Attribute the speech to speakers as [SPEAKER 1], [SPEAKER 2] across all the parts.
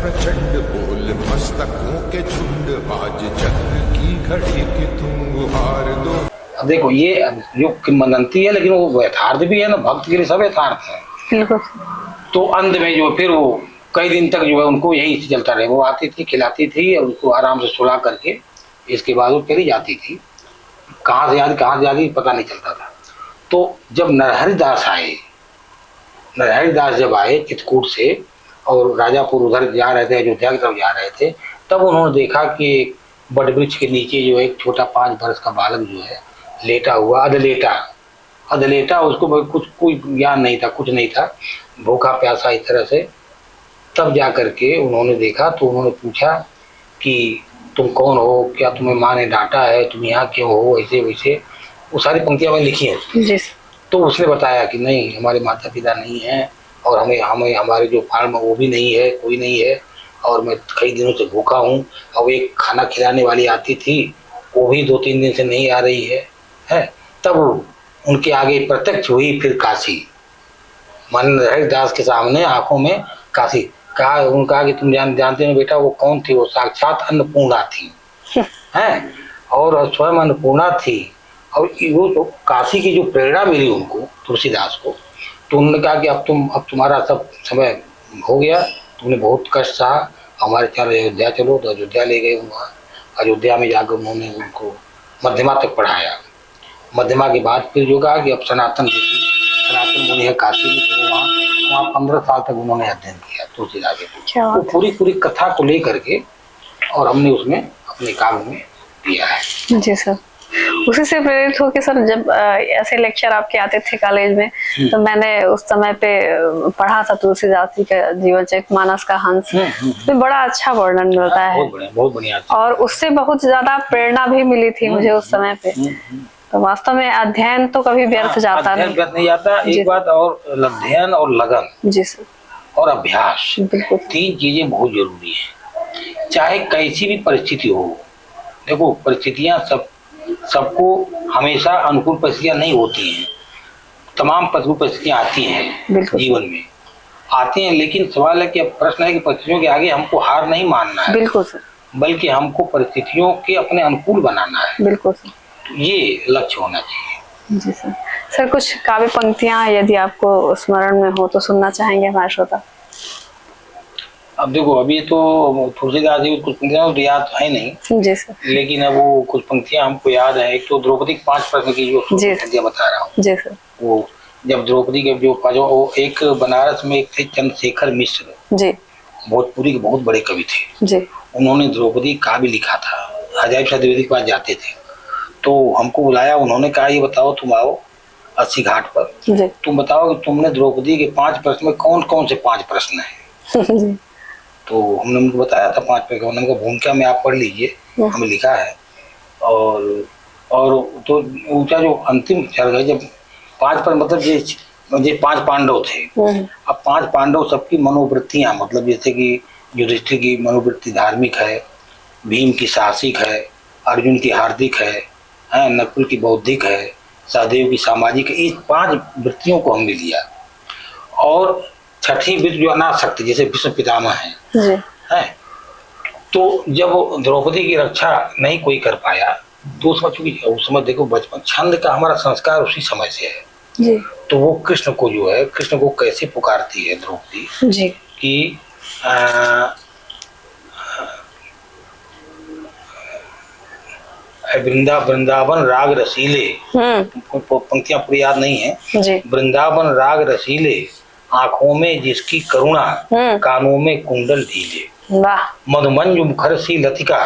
[SPEAKER 1] प्रचंड बोल मस्तकों के झुंड, आज चक्र की घड़ी की तुम गुहार दो।
[SPEAKER 2] अब देखो ये जो किंवदंती है, लेकिन वो यथार्थ भी है ना, भक्त के लिए सब यथार्थ है। तो अंत में जो फिर वो कई दिन तक जो है उनको यही चलता रहे। वो आती थी, खिलाती थी और उसको आराम से सुला करके इसके बाद वो चली जाती थी। कहाँ से जाती पता नहीं चलता था। तो जब नरहरिदास आए, नरहरिदास जब आए चित्रकूट से और राजापुर उधर जा रहे थे, अयोध्या की तरफ जा रहे थे, तब उन्होंने देखा कि बड़ वृक्ष के नीचे जो एक छोटा 5 वर्ष का बालक जो है लेटा हुआ, अधलेटा। उसको कुछ कोई ज्ञान नहीं था, कुछ नहीं था, भूखा प्यासा इस तरह से। तब जा करके उन्होंने देखा तो उन्होंने पूछा कि तुम कौन हो, क्या तुम्हें माँ ने डांटा है, तुम यहाँ क्यों हो, ऐसे वैसे वो सारी पंक्तियां मैंने लिखी हैं। तो उसने बताया कि नहीं, हमारे माता पिता नहीं हैं और हमें हमारे जो फार्म वो भी नहीं है, कोई नहीं है, और मैं कई दिनों से भूखा हूँ। और एक खाना खिलाने वाली आती थी, वो भी 2-3 दिन से नहीं आ रही है। तब उनके आगे प्रत्यक्ष हुई फिर काशी, मन हरिदास के सामने आंखों में काशी। उन्होंने कहा कि तुम जानते हो बेटा वो कौन थी? वो साक्षात अन्नपूर्णा थी हैं, और स्वयं अन्नपूर्णा थी। और वो तो काशी की जो प्रेरणा मिली उनको, तुलसीदास को, तो उन्होंने कहा कि अब तुम्हारा सब समय हो गया, तुमने बहुत कष्ट सहा, हमारे चलो अयोध्या चलो। तो अयोध्या ले गए। वहाँ अयोध्या में जाकर उन्होंने उनको मध्यमा तक पढ़ाया। मध्यमा के बाद फिर जो कहा कि अब सनातन मुनि है काशी में, तो वहाँ 15 साल तक उन्होंने अध्ययन किया तुलसीदास के। तो पूरी कथा को लेकर के और हमने उसमें अपने काम में दिया है। जी सर।
[SPEAKER 3] उसी से प्रेरित होकर सर जब ऐसे लेक्चर आपके आते थे कॉलेज में, तो मैंने उस समय पे पढ़ा था तुलसीदास जी का जीवन चरित मानस का हंस। तो बड़ा अच्छा वर्णन मिलता है,
[SPEAKER 2] बहुत बढ़िया। और
[SPEAKER 3] उससे बहुत ज्यादा प्रेरणा भी मिली थी मुझे उस समय पे। तो वास्तव में अध्ययन तो कभी व्यर्थ जाता नहीं।
[SPEAKER 2] व्यर्थ नहीं जाता। एक बात और, अध्ययन और लगन, जी सर, और अभ्यास, 3 चीजें बहुत जरूरी है। चाहे कैसी भी परिस्थिति हो। देखो परिस्थितियां सबको हमेशा अनुकूल परिस्थितियां नहीं होती हैं। तमाम प्रतिकूल परिस्थितियां आती हैं जीवन में, आती हैं। लेकिन सवाल है कि अब प्रश्न है कि परिस्थितियों के आगे हमको हार नहीं मानना है।
[SPEAKER 3] बिल्कुल सर।
[SPEAKER 2] बल्कि हमको परिस्थितियों के अपने अनुकूल बनाना है।
[SPEAKER 3] बिल्कुल सर।
[SPEAKER 2] ये लक्ष्य होना चाहिए।
[SPEAKER 3] जी सर। सर कुछ काव्य पंक्तियां यदि आपको स्मरण में हो तो सुनना चाहेंगे हमारे श्रोता।
[SPEAKER 2] अब देखो अभी तो तुलसीदास जी कुछ पंक्तियां तो याद है नहीं।
[SPEAKER 3] जी सर।
[SPEAKER 2] लेकिन अब वो कुछ पंक्तियां हमको याद है। एक तो द्रौपदी के 5 प्रश्न की जो पंक्तियां बता रहा हूँ।
[SPEAKER 3] जी सर।
[SPEAKER 2] वो जब द्रौपदी के जो वो एक बनारस में एक थे चंद्रशेखर मिश्र, जी, भोजपुरी के बहुत बड़े कवि थे। जी। उन्होंने द्रौपदी काव्य लिखा था। हजारी प्रसाद द्विवेदी के पास जाते थे तो हमको बुलाया। उन्होंने कहा ये बताओ, तुम आओ 80 घाट पर, तुम बताओ कि तुमने द्रौपदी के 5 प्रश्न में कौन कौन से 5 प्रश्न है। तो हमने उनको बताया था 5 प्रश्न। उन्होंने कहा भूमिका में आप पढ़ लीजिए, हमें लिखा है। और तो ऊंचा जो अंतिम चल गए, जब 5 पर मतलब ये 5 पांडव थे। अब 5 पांडव सबकी मनोवृत्तियां, मतलब जैसे कि युधिष्ठिर की मनोवृत्ति धार्मिक है, भीम की साहसिक है, अर्जुन की हार्दिक है, नकुल की बौद्धिक है, सहदेव की सामाजिक है। इस 5 वृत्तियों को हमने लिया। और छठी वृत्ति जो अनासक्ति, जैसे भीष्म पितामह है। तो जब द्रौपदी की रक्षा नहीं कोई कर पाया तो उस समय देखो बचपन छंद का हमारा संस्कार उसी समय से है। जी। तो वो कृष्ण को जो है, कृष्ण को कैसे पुकारती है द्रौपदी, जी, कि वृंदावन राग रसीले, पंक्तियां पूरी याद नहीं है। वृंदावन राग रसीले, आंखों में जिसकी करुणा, कानों में कुंडल ढीले, मधुमंज मुखर सी लतिका,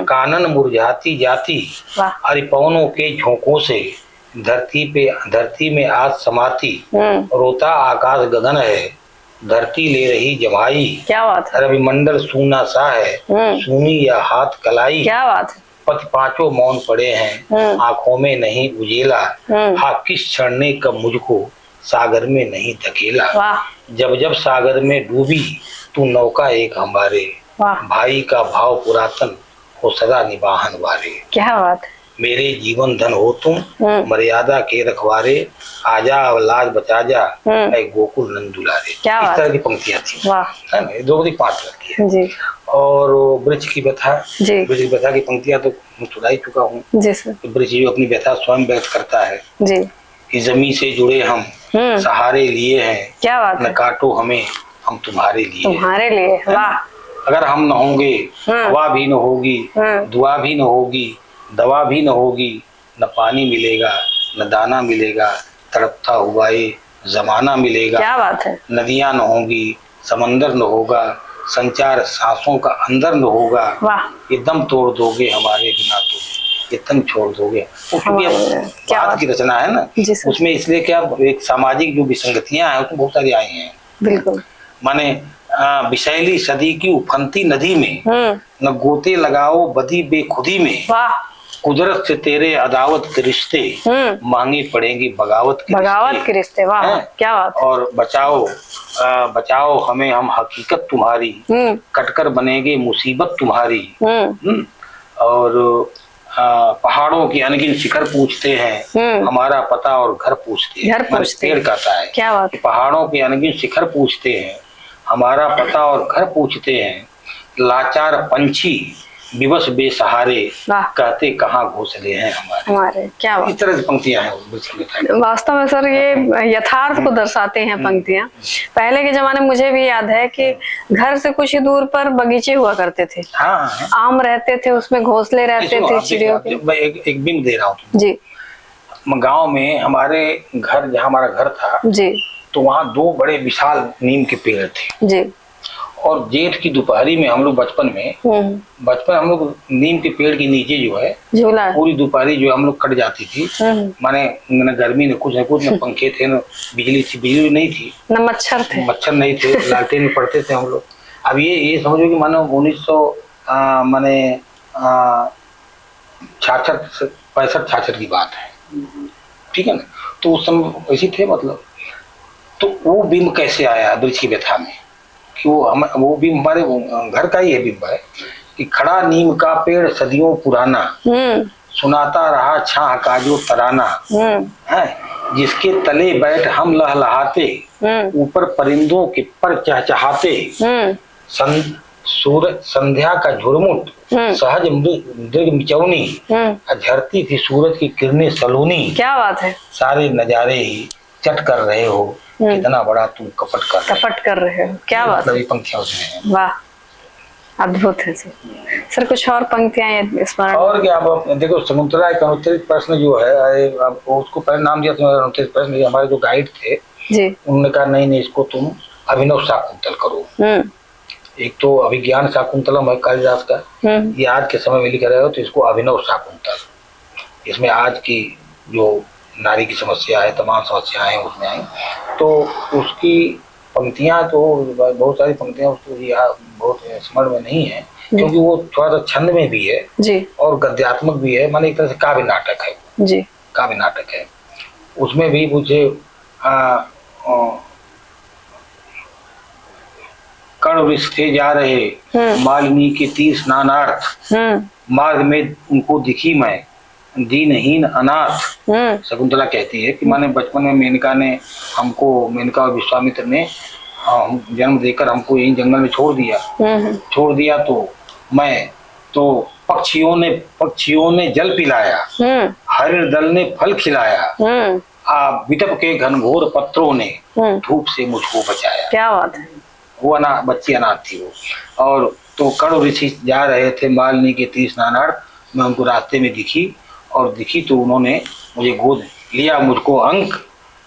[SPEAKER 2] कानन मुरझाती जाती, अरिपवनों के झोंकों से धरती में आज समाती, रोता आकाश गगन है, धरती ले रही जमाई, क्या बात है, रविमंडल सूना सा है, सूनी या हाथ कलाई, क्या बात है, पति 5 मौन पड़े हैं, आंखों में नहीं उजेला, हाँ किस क्षण ने कब मुझको सागर में नहीं धकेला, जब जब सागर में डूबी तू नौका एक हमारे, भाई का भाव पुरातन हो सदा निभाहन वारे।
[SPEAKER 3] क्या बात है।
[SPEAKER 2] मेरे जीवन धन हो तुम, मर्यादा के रखवारे, आजा लाज बचा जा, ऐ गोकुल नंद दुलारे।
[SPEAKER 3] क्या
[SPEAKER 2] इस
[SPEAKER 3] बात
[SPEAKER 2] तरह की पंक्तियां थी।
[SPEAKER 3] वाह
[SPEAKER 2] है ना, द्रौपदी पाठ लगती है।
[SPEAKER 3] जी
[SPEAKER 2] और वृक्ष की व्यथा,
[SPEAKER 3] जी
[SPEAKER 2] वृक्ष की व्यथा की पंक्तियां तो मैं सुना ही चुका हूँ।
[SPEAKER 3] जी सर
[SPEAKER 2] वृक्ष जो अपनी व्यथा स्वयं व्यक्त करता है
[SPEAKER 3] जी
[SPEAKER 2] कि जमीन से जुड़े हम सहारे लिए हैं,
[SPEAKER 3] क्या बात
[SPEAKER 2] न
[SPEAKER 3] है
[SPEAKER 2] काटो हमें हम तुम्हारे लिए।
[SPEAKER 3] तुम्हारे लिए वाह
[SPEAKER 2] अगर हम न होंगे हवा भी न होगी, दुआ भी न होगी, दवा भी न होगी, न पानी मिलेगा न दाना मिलेगा, तड़पता हुआ ये जमाना मिलेगा।
[SPEAKER 3] क्या बात है
[SPEAKER 2] नदियां न होंगी, समंदर न होगा, संचार सांसों का अंदर न होगा,
[SPEAKER 3] वाह
[SPEAKER 2] ये दम तोड़ दोगे हमारे बिना तो, ये तन छोड़ दोगे। वो क्योंकि
[SPEAKER 3] क्या
[SPEAKER 2] बात की रचना है ना,
[SPEAKER 3] जी सर।
[SPEAKER 2] उसमें इसलिए क्या एक सामाजिक जो विसंगतियां हैं उसमें बहुत सारी आई हैं।
[SPEAKER 3] बिल्कुल
[SPEAKER 2] माने विषैली सदी की उफनती नदी में न गोते लगाओ बदी बेखुदी में,
[SPEAKER 3] वाह
[SPEAKER 2] कुदरत से तेरे अदावत के रिश्ते, मांगी पड़ेंगी बगावत
[SPEAKER 3] के रिश्ते वाह
[SPEAKER 2] हैं?
[SPEAKER 3] क्या बात
[SPEAKER 2] और बचाओ हमें हम हकीकत तुम्हारी, कटकर बनेगी मुसीबत तुम्हारी। और पहाड़ों की अनगिन शिखर पूछते हैं, हमारा पता और घर पूछते हैं। पेड़ कहता है
[SPEAKER 3] क्या बात
[SPEAKER 2] पहाड़ों की अनगिन शिखर पूछते हैं, हमारा पता और घर पूछते हैं, लाचार पंछी विवश बेसहारे, कहते कहाँ घोंसले हैं हमारे। क्या बात। इस तरह की पंक्तियां हैं।
[SPEAKER 3] वास्तव में सर ये यथार्थ को दर्शाते हैं पंक्तियां। पहले के जमाने मुझे भी याद है कि घर से कुछ ही दूर पर बगीचे हुआ करते थे।
[SPEAKER 2] हाँ।
[SPEAKER 3] आम रहते थे, उसमें घोंसले रहते थे चिड़ियों के।
[SPEAKER 2] मैं एक बिंब दे रहा हूँ
[SPEAKER 3] जी।
[SPEAKER 2] गांव में हमारे घर, जहाँ हमारा घर था
[SPEAKER 3] जी,
[SPEAKER 2] तो वहाँ 2 बड़े विशाल नीम के पेड़ थे जी। और जेठ की दोपहरी में हम लोग बचपन हम लोग नीम के पेड़ के नीचे जो है झूला, पूरी दोपहरी जो हम लोग कट जाती थी। माने न गर्मी न कुछ न पंखे थे, न बिजली थी, बिजली नहीं थी,
[SPEAKER 3] न मच्छर नहीं थे,
[SPEAKER 2] लालटेन में पढ़ते थे हम लोग। अब ये समझो कि मानो 65 की बात है, ठीक है ना। तो उस समय ऐसी थे मतलब। तो वो बिंब कैसे आया वृक्ष की व्यथा में कि वो बिंब हमारे घर का ही है बिंब है कि खड़ा नीम का पेड़ सदियों पुराना, सुनाता रहा छाह का जो तराना, है जिसके तले बैठ हम लहलहाते, ऊपर परिंदों के पर चहचहाते, सूरज संध्या का झुरमुट सहज मृग मिचौनी, झरती थी सूरज की किरणें सलोनी। क्या बात है। सारे नजारे ही चट कर रहे हो, कितना बड़ा तुम कपट कर रहे हो। क्या बात है। पंक्तियां उसमें वाह अद्भुत है सर। कुछ और पंक्तियां स्मरण और क्या। आप देखो शकुंतला एक अनुत्तरित प्रश्न जो है, अब उसको पहले नाम दिया था अनुत्तरित प्रश्न। हमारे जो गाइड थे जी, उन्होंने कहा नहीं इसको तुम अभिनव शाकुंतल करो। एक तो अभिज्ञान शाकुंतलम है कालिदास का, ये आज के समय में लिख रहे हो तो इसको अभिनव शाकुंतल। इसमें आज की जो नारी की समस्या है, तमाम समस्याएं उसमें आई। तो उसकी पंक्तियां तो बहुत सारी पंक्तियां उसको बहुत स्मरण में नहीं है, क्योंकि वो थोड़ा सा छंद में भी है जी, और गद्यात्मक भी है। माने एक तरह से काव्य नाटक है जी, काव्य नाटक है। उसमें भी मुझे कर्ण वृक्ष थे जा रहे मालिनी के 30 स्नानार्थ, मार्ग में उनको दिखी मैं दीनहीन अनाथ। शकुंतला कहती है कि माने बचपन में मेनका और विश्वामित्र ने जन्म देकर हमको यही जंगल में छोड़ दिया तो मैं तो पक्षियों ने जल पिलाया, हरिण दल ने फल खिलाया, बिटप के घनघोर पत्रों ने धूप से मुझको बचाया। क्या बात है। वो बच्ची अनाथ थी वो। और तो कर्ण ऋषि जा रहे थे मालिनी के 30 स्नानार्थ, मैं उनको रास्ते में दिखी तो उन्होंने मुझे गोद लिया, मुझको अंक,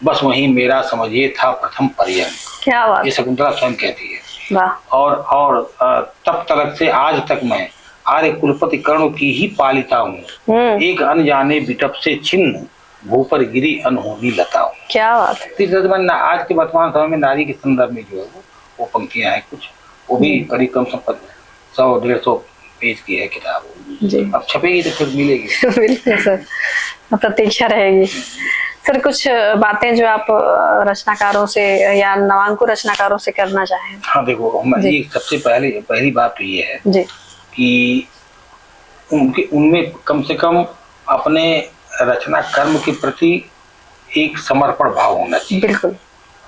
[SPEAKER 2] बस वही मेरा समझिए था प्रथम पर्यंक। क्या बात। ये शकुंतला स्वयं कहती है। वाह। और तब तक से आज तक मैं आर्य कुलपति कर्ण की ही पालिता हूँ, एक अनजाने बिटप से छिन्न भूपर गिरी अनहोनी लता हूँ। क्या बात है। आज के वर्तमान समय में नारी के संदर्भ में जो है वो पंक्तियां हैं कुछ, वो भी करीब कम से 100-150 पेज की है किताब जी। अब छपेगी तो फिर मिलेगी। बिल्कुल सर, प्रतीक्षा रहेगी। सर कुछ बातें जो आप रचनाकारों से या नवांकुर रचनाकारों से करना चाहें। हाँ देखो, ये सबसे पहली बात तो ये है जी कि उनमें कम से कम अपने रचना कर्म के प्रति एक समर्पण भाव होना चाहिए।
[SPEAKER 3] बिल्कुल।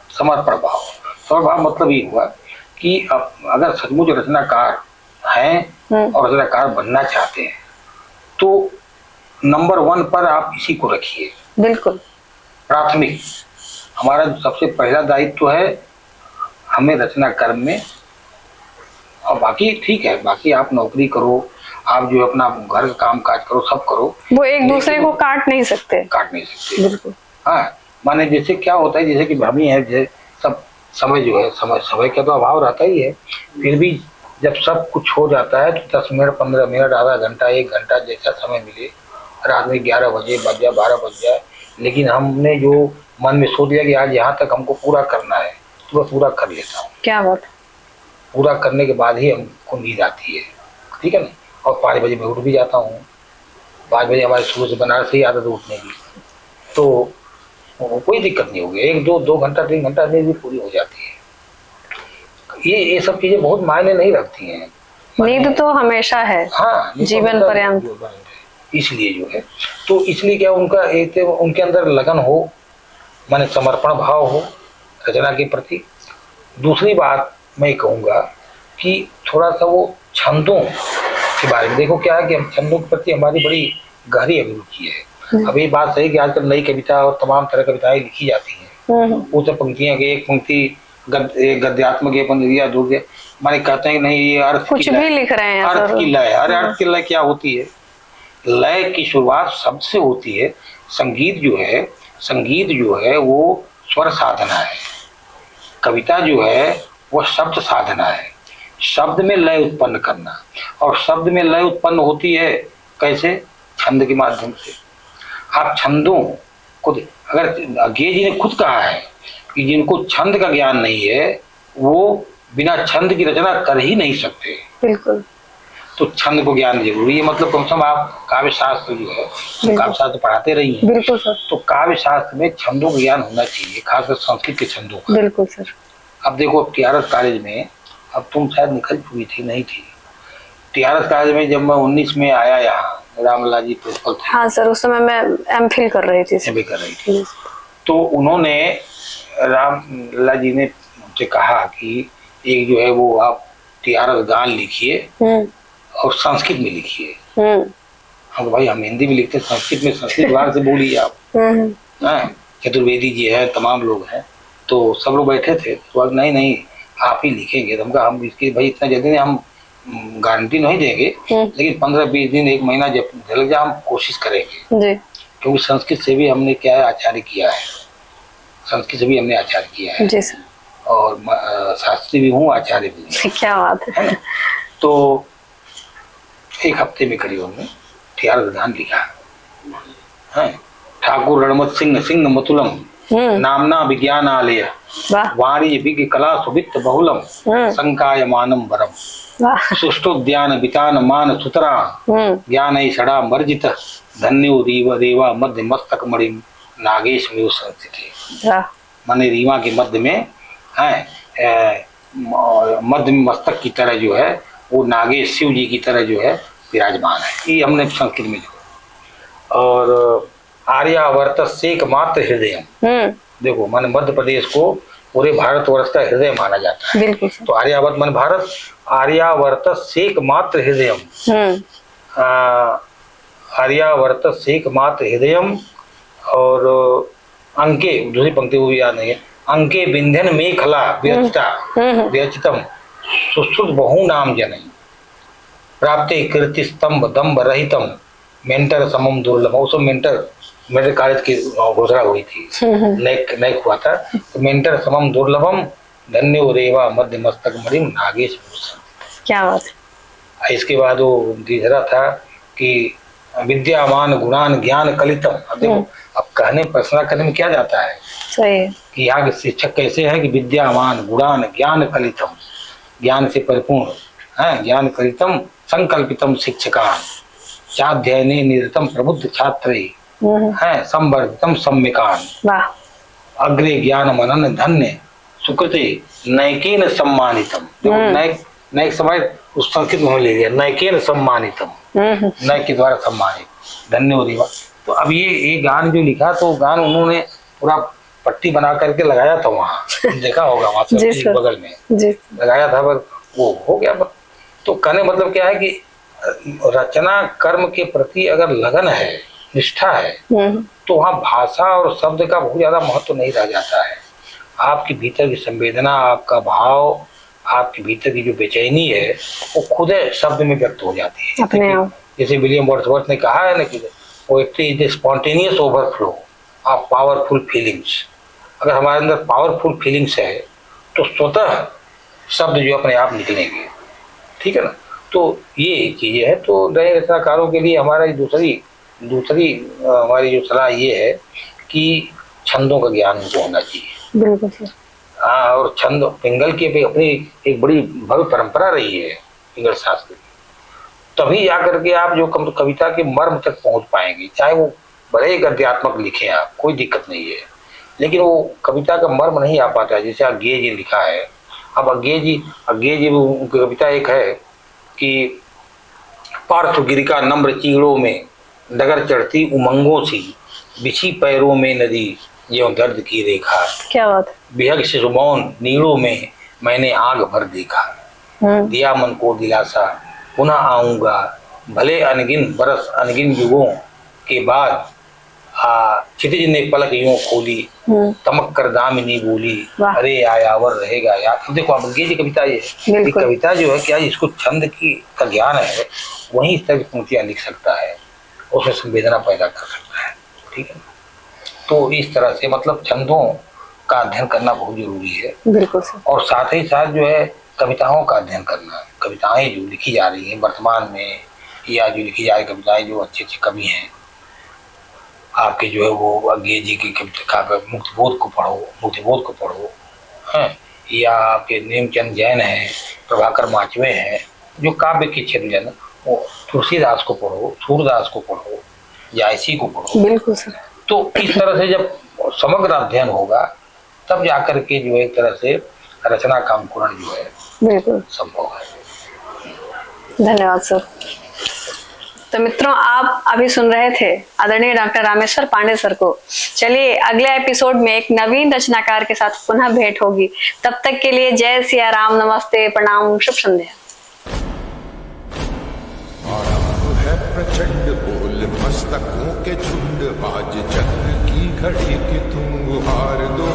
[SPEAKER 2] समर्पण भाव मतलब ये हुआ कि अगर सचमुच रचनाकार हैं और रचनाकार बनना चाहते हैं तो नंबर 1 पर आप इसी को रखिए।
[SPEAKER 3] बिल्कुल।
[SPEAKER 2] प्राथमिक हमारा जो सबसे पहला दायित्व है हमें रचना कर्म में, और बाकी ठीक है, बाकी आप नौकरी करो, आप जो अपना घर का काम काज करो, सब करो,
[SPEAKER 3] वो एक दूसरे को काट नहीं सकते। बिल्कुल।
[SPEAKER 2] हाँ, माने जैसे क्या होता है, जैसे कि भ्रमी है, जैसे सब समय जो है, समय का तो अभाव रहता ही है, फिर भी जब सब कुछ हो जाता है तो 10 मिनट 15 मिनट आधा घंटा 1 घंटा जैसा समय मिले, रात में 11 बजे बज जाए 12 बज जाए, लेकिन हमने जो मन में सोच लिया कि आज यहाँ तक हमको पूरा करना है तो मैं पूरा कर लेता हूँ।
[SPEAKER 3] क्या बात।
[SPEAKER 2] पूरा करने के बाद ही हमको नींद आती है, ठीक है ना। और 5 बजे मैं उठ भी जाता हूँ। 5 बजे हमारे शुरू से बनारस ही आदत उठने की, तो कोई दिक्कत नहीं होगी। 1-2 घंटा 3 घंटा नींद भी पूरी हो जाती है। ये सब चीजें बहुत मायने नहीं रखती हैं।
[SPEAKER 3] नींद तो हमेशा है।
[SPEAKER 2] हाँ,
[SPEAKER 3] जीवन पर्यंत।
[SPEAKER 2] इसलिए जो है, तो इसलिए क्या उनका एक उनके अंदर लगन हो, माने समर्पण भाव हो रचना के प्रति। दूसरी बात मैं कहूँगा कि थोड़ा सा वो छंदों के बारे में देखो। क्या है कि हम छंदों के प्रति हमारी बड़ी गहरी अभिरुचि है। अब ये बात सही कि आजकल नई कविता और तमाम तरह कविताएं लिखी जाती हैं, वो तो पंक्तियां के एक पंक्ति गद्यात्मक या दूसरे माने कहते हैं नहीं ये अर्थ
[SPEAKER 3] कुछ भी लिख रहे हैं,
[SPEAKER 2] अर्थ की लय। अरे अर्थ की लय क्या होती है? लय की शुरुआत शब्द से होती है। संगीत जो है वो स्वर साधना है, कविता जो है वो शब्द साधना है। शब्द में लय उत्पन्न करना, और शब्द में लय उत्पन्न होती है कैसे? छंद के माध्यम से। आप छंदों को, अगर गे जी ने खुद कहा है कि जिनको छंद का ज्ञान नहीं है वो बिना छंद की रचना कर ही नहीं सकते।
[SPEAKER 3] बिल्कुल।
[SPEAKER 2] तो छंद को ज्ञान जरूरी है। मतलब कम से कम आप काव्य शास्त्र जो है, काव्य शास्त्र पढ़ाते रही हैं।
[SPEAKER 3] बिल्कुल सर।
[SPEAKER 2] तो काव्य शास्त्र में छंदों का ज्ञान होना चाहिए, खासकर संस्कृत के छंदों का।
[SPEAKER 3] बिल्कुल सर।
[SPEAKER 2] अब देखो TRS कॉलेज में, अब तुम शायद निकल चुकी थी, नहीं थी TRS कॉलेज में जब मैं 19 में आया यहाँ, रामलाल जी प्रिंसिपल थे।
[SPEAKER 3] हाँ सर, उस समय मैं MPhil कर रही थी।
[SPEAKER 2] तो उन्होंने, रामलाल जी ने मुझसे कहा कि एक जो है वो आप TRS गान लिखिए और संस्कृत में लिखिए। हम भाई हम हिंदी में लिखते, संस्कृत में संस्कृत भाषा से बोलिए आप। चतुर्वेदी जी है, तमाम लोग हैं, तो सब लोग बैठे थे। तो नहीं आप ही लिखेंगे। तो हम इसकी भाई इतना जल्दी नहीं, हम गारंटी नहीं देंगे, लेकिन 15-20 दिन 1 महीना जब झलक जाए हम कोशिश करेंगे जी। क्योंकि संस्कृत से भी हमने क्या है आचार्य किया है, संस्कृत से भी हमने आचार्य किया है जी सर। और शास्त्री भी हूँ, आचार्य भी हूँ।
[SPEAKER 3] क्या बात है।
[SPEAKER 2] तो 1 हफ्ते में करीब हमने TRS गान लिखा है। ठाकुर रणमत सिंह मतुलम नामना विज्ञानालय वाणिज्य विज्ञ कला सुवित्त बहुलम संकायमानम वरम सुष्टोद्यान वितान मान सुतरा ज्ञान षड़ा मर्जित धन्यो रेवा मध्य मस्तक मणि नागेश में संस्थित। माने रीवा के मध्य में है, मध्य मस्तक की तरह जो है वो नागेश शिव जी की तरह जो है विराजमान है। ये हमने संस्कृत में जो। और आर्यावर्त से एकमात्र हृदय, देखो माने मध्य प्रदेश को पूरे भारतवर्ष का हृदय माना जाता है। बिल्कुल। तो आर्यावर्त माने भारत, आर्यावर्त से एकमात्र हृदय, आर्यावर्त से एकमात्र हृदय। और अंके, दूसरी पंक्ति वो याद नहीं है, अंके बिंधन मेखला व्यचितम सुश्रुत बहु नाम जनई प्राप्ते कीर्ति स्तंभ दम्भ रहितम मेंटर समम दुर्लभ। उसमें मेंटर कॉलेज की घोषणा हुई थी, नैक हुआ था। तो मेंटर समम दुर्लभम धन्यो रेवा मध्य मस्तक मणि नागेश भूषण। क्या बात है। इसके बाद वो तीसरा था कि विद्यामान गुणान ज्ञान कलितम। अब देखो, अब कहने प्रश्न करने में क्या जाता है सही कि यहाँ के शिक्षक कैसे है कि विद्यामान गुणान ज्ञान कलितम, ज्ञान से परिपूर्ण है, ज्ञान कलितम संकल्पितम शिक्षकान चाध्ययने निरतम प्रबुद्ध छात्र है संवर्धितम सम्यकान अग्रे ज्ञान मनन धन्य सुकृते नैकेन सम्मानितम। नैक समय उस संस्कृत में ले लिया, नैकेन सम्मानितम, नैक के द्वारा सम्मानित। धन्य हो देवा। तो अब ये गान जो लिखा तो गान उन्होंने पूरा पट्टी बना करके लगाया था वहाँ, देखा होगा वहाँ से बगल में
[SPEAKER 3] जी
[SPEAKER 2] लगाया था, पर वो हो गया। तो कहने मतलब क्या है कि रचना कर्म के प्रति अगर लगन है, निष्ठा है, तो वहाँ भाषा और शब्द का बहुत ज्यादा महत्व नहीं रह जाता है। आपके भीतर की संवेदना, आपका भाव, आपके भीतर की जो बेचैनी है वो खुद शब्द में व्यक्त हो जाती है
[SPEAKER 3] अपने आप।
[SPEAKER 2] जैसे विलियम वर्ड्सवर्थ ने कहा है ना कि poetry is the spontaneous overflow of powerful feelings. अगर हमारे अंदर पावरफुल फीलिंग्स है तो स्वतः शब्द जो अपने आप निकलेंगे, ठीक है ना। तो ये चीजें है। तो नए रचनाकारों के लिए हमारा दूसरी हमारी जो सलाह ये है कि छंदों का ज्ञान उनको होना चाहिए।
[SPEAKER 3] बिल्कुल सर।
[SPEAKER 2] हाँ, और छंद पिंगल की भी अपनी एक बड़ी भव्य परंपरा रही है पिंगल शास्त्र की। तभी जाकर के आप जो कविता के मर्म तक पहुंच पाएंगे। चाहे वो बड़े ही गद्यात्मक लिखे आप, कोई दिक्कत नहीं है, लेकिन वो कविता का मर्म नहीं आ पाता है। जैसे अज्ञेय जी लिखा है, अब अज्ञेय जी उनकी कविता एक है कि पार्थ गिरिका नम्र चीड़ों में डगर चढ़ती उमंगों सी, बिछी पैरों में नदी ज्यों दर्द की रेखा।
[SPEAKER 3] क्या बात है।
[SPEAKER 2] बिहग शिशुमौन नीड़ों में मैंने आग भर देखा, दिया मन को दिलासा पुनः आऊंगा, भले अनगिन बरस अनगिन युगों के बाद क्षितिज ने पलक यूं खोली, तमक कर दामिनी बोली, अरे आयावर रहेगा यार। अब देखो अब ये कविता ये कविता जो है क्या, इसको छंद की का ज्ञान है वही इस तरह की पंक्तियां लिख सकता है, उसमें संवेदना पैदा कर सकता है, ठीक है। तो इस तरह से मतलब छंदों का अध्ययन करना बहुत जरूरी है।
[SPEAKER 3] बिल्कुल सर।
[SPEAKER 2] और साथ ही साथ जो है कविताओं का अध्ययन करना, कविताएं जो लिखी जा रही हैं वर्तमान में या जो लिखी जा रही कविताएं, जो अच्छे अच्छे कवि हैं आपके जो है वो अज्ञेय जी की कविता मुक्तिबोध को पढ़ो हैं, या आपके नेमचंद जैन हैं, प्रभाकर माचवे हैं, जो काव्य के क्षेत्र जन, वो तुलसीदास को पढ़ो, सूरदास को पढ़ो, जायसी को पढ़ो।
[SPEAKER 3] बिल्कुल सर। तो
[SPEAKER 2] इस तरह से जब समग्र अध्ययन होगा तब जाकर के जो है एक तरह से रचना का अंकुरण जो है
[SPEAKER 3] बिल्कुल
[SPEAKER 2] संभव है।
[SPEAKER 3] धन्यवाद सर। तो मित्रों, आप अभी सुन रहे थे आदरणीय डॉक्टर रामेश्वर पांडे सर को। चलिए अगले एपिसोड में एक नवीन रचनाकार के साथ पुनः भेंट होगी। तब तक के लिए जय सिया राम, नमस्ते, प्रणाम, शुभ संध्या।
[SPEAKER 1] प्रचंड बोल मस्तकों के झुंड, आज चक्र की घड़ी कि तुम गुहार दो।